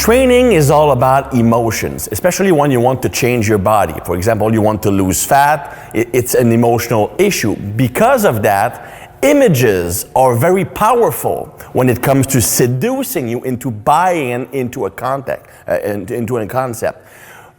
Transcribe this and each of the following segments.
Training is all about emotions, especially when you want to change your body. For example, you want to lose fat, it's an emotional issue. Because of that, images are very powerful when it comes to seducing you into buying into a concept.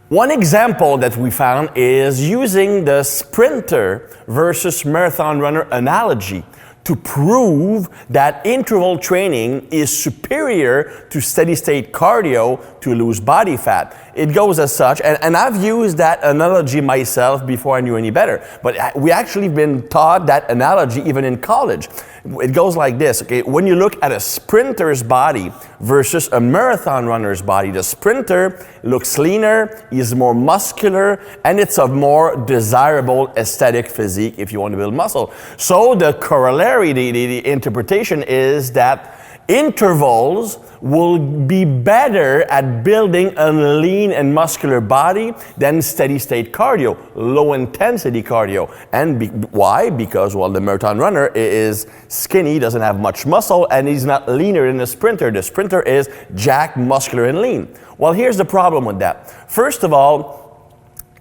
One example that we found is using the sprinter versus marathon runner analogy to prove that interval training is superior to steady-state cardio to lose body fat. It goes as such, and I've used that analogy myself before I knew any better. But we actually been taught that analogy even in college. It goes like this, okay? When you look at a sprinter's body versus a marathon runner's body, the sprinter looks leaner, is more muscular, and it's a more desirable aesthetic physique if you want to build muscle. So the corollary, the interpretation is that intervals will be better at building a lean and muscular body than steady-state cardio, low-intensity cardio. And why? Because, well, the marathon runner is skinny, doesn't have much muscle, and he's not leaner than the sprinter. The sprinter is jacked, muscular, and lean. Well, here's the problem with that. First of all,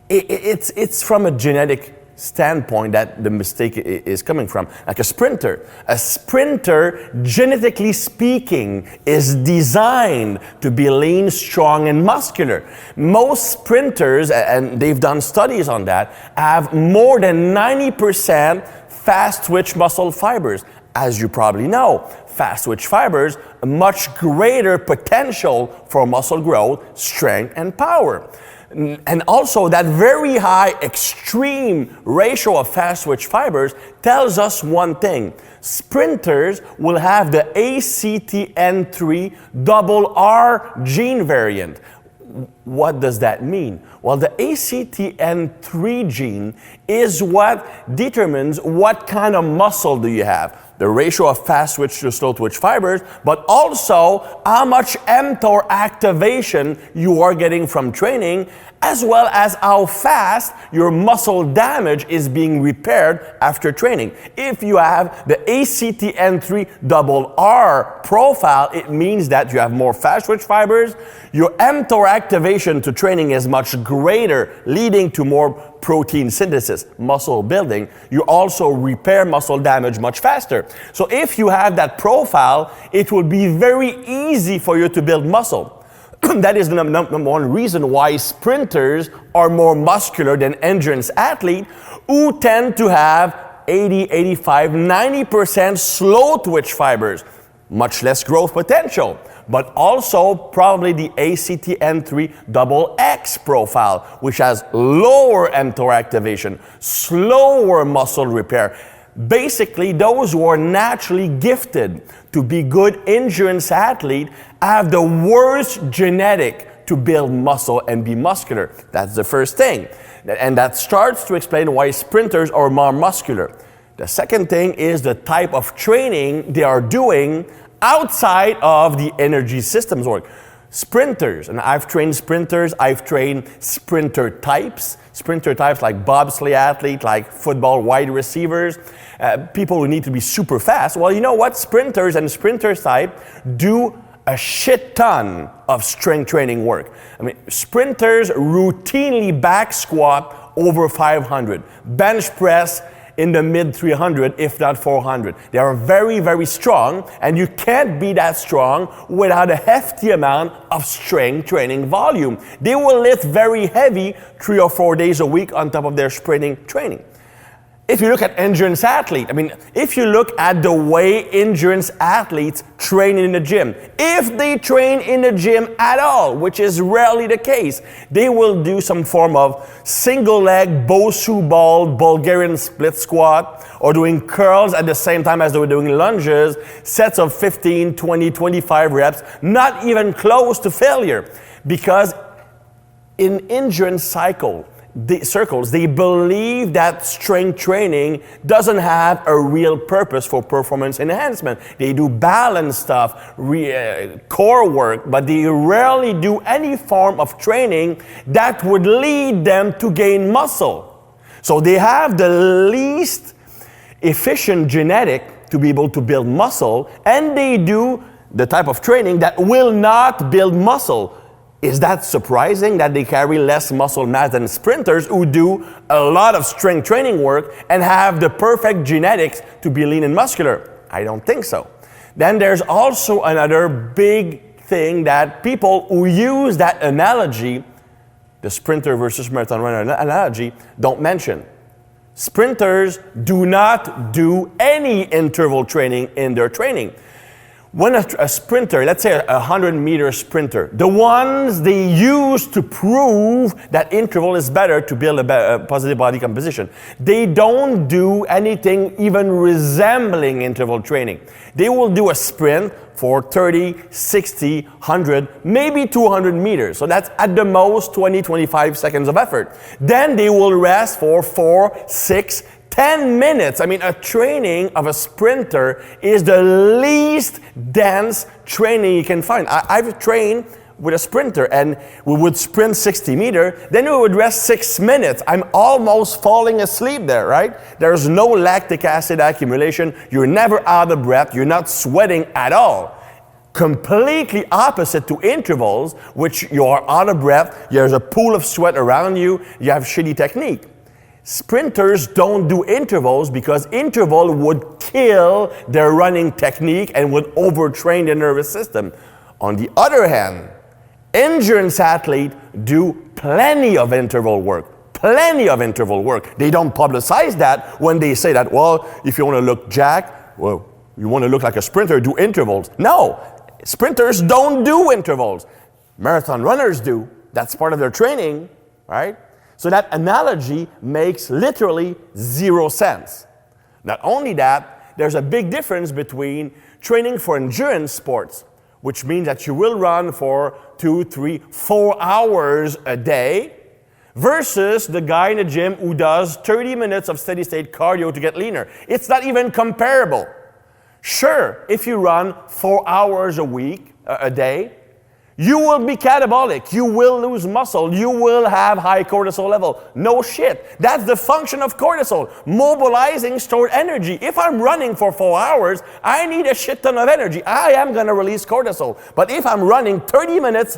it's from a genetic standpoint that the mistake is coming from. Like a sprinter, genetically speaking, is designed to be lean, strong, and muscular. Most sprinters, and they've done studies on that, have more than 90% fast-twitch muscle fibers. As you probably know, fast-twitch fibers, a much greater potential for muscle growth, strength, and power. And also that very high extreme ratio of fast-twitch fibers tells us one thing. Sprinters will have the ACTN3RR gene variant. What does that mean? Well, the ACTN3 gene is what determines what kind of muscle do you have. The ratio of fast-twitch to slow-twitch fibers, but also how much mTOR activation you are getting from training, as well as how fast your muscle damage is being repaired after training. If you have the ACTN3RR profile, it means that you have more fast-twitch fibers, your mTOR activation to training is much greater, leading to more protein synthesis, muscle building. You also repair muscle damage much faster. So if you have that profile, it will be very easy for you to build muscle. That is the number one reason why sprinters are more muscular than endurance athletes who tend to have 80, 85, 90% slow twitch fibers, much less growth potential, but also probably the ACTN3XX profile, which has lower mTOR activation, slower muscle repair. Basically, those who are naturally gifted to be good endurance athletes have the worst genetic to build muscle and be muscular. That's the first thing. And that starts to explain why sprinters are more muscular. The second thing is the type of training they are doing outside of the energy systems work. Sprinters, and I've trained sprinters, I've trained sprinter types like bobsleigh athletes, like football wide receivers, people who need to be super fast. Well, you know what? Sprinters and sprinter type do a shit ton of strength training work. I mean, sprinters routinely back squat over 500, bench press in the mid 300, if not 400. They are very, very strong, and you can't be that strong without a hefty amount of strength training volume. They will lift very heavy 3 or 4 days a week on top of their sprinting training. If you look at endurance athletes, I mean, if you look at the way endurance athletes train in the gym, if they train in the gym at all, which is rarely the case, they will do some form of single leg Bosu ball, Bulgarian split squat, or doing curls at the same time as they were doing lunges, sets of 15, 20, 25 reps, not even close to failure. Because in endurance circles, they believe that strength training doesn't have a real purpose for performance enhancement. They do balance stuff, core work, but they rarely do any form of training that would lead them to gain muscle. So they have the least efficient genetic to be able to build muscle, and they do the type of training that will not build muscle. Is that surprising that they carry less muscle mass than sprinters who do a lot of strength training work and have the perfect genetics to be lean and muscular? I don't think so. Then there's also another big thing that people who use that analogy, the sprinter versus marathon runner analogy, don't mention. Sprinters do not do any interval training in their training. When a sprinter, let's say a 100-meter sprinter, the ones they use to prove that interval is better to build a positive body composition, they don't do anything even resembling interval training. They will do a sprint for 30, 60, 100, maybe 200 meters. So that's at the most 20, 25 seconds of effort. Then they will rest for 4, 6, 10 minutes. I mean, a training of a sprinter is the least dense training you can find. I've trained with a sprinter and we would sprint 60 meters, then we would rest 6 minutes. I'm almost falling asleep there, right? There's no lactic acid accumulation. You're never out of breath. You're not sweating at all. Completely opposite to intervals, which you are out of breath, there's a pool of sweat around you, you have shitty technique. Sprinters don't do intervals because interval would kill their running technique and would overtrain the nervous system. On the other hand, endurance athletes do plenty of interval work. Plenty of interval work. They don't publicize that when they say that, well, if you want to look jacked, well, you want to look like a sprinter, do intervals. No, sprinters don't do intervals. Marathon runners do. That's part of their training, right? So that analogy makes literally zero sense. Not only that, there's a big difference between training for endurance sports, which means that you will run for 2, 3, 4 hours a day, versus the guy in the gym who does 30 minutes of steady state cardio to get leaner. It's not even comparable. Sure, if you run 4 hours a day, you will be catabolic, you will lose muscle, you will have high cortisol level. No shit. That's the function of cortisol, mobilizing stored energy. If I'm running for 4 hours, I need a shit ton of energy. I am gonna release cortisol. But if I'm running 30 minutes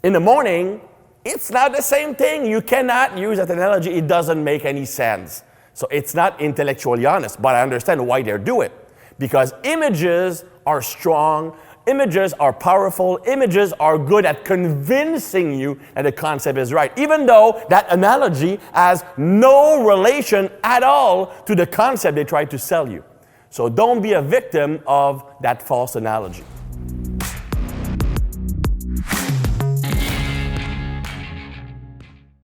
in the morning, it's not the same thing. You cannot use that analogy. It doesn't make any sense. So it's not intellectually honest, but I understand why they do it. Because images are strong, images are powerful, images are good at convincing you that the concept is right, even though that analogy has no relation at all to the concept they try to sell you. So don't be a victim of that false analogy.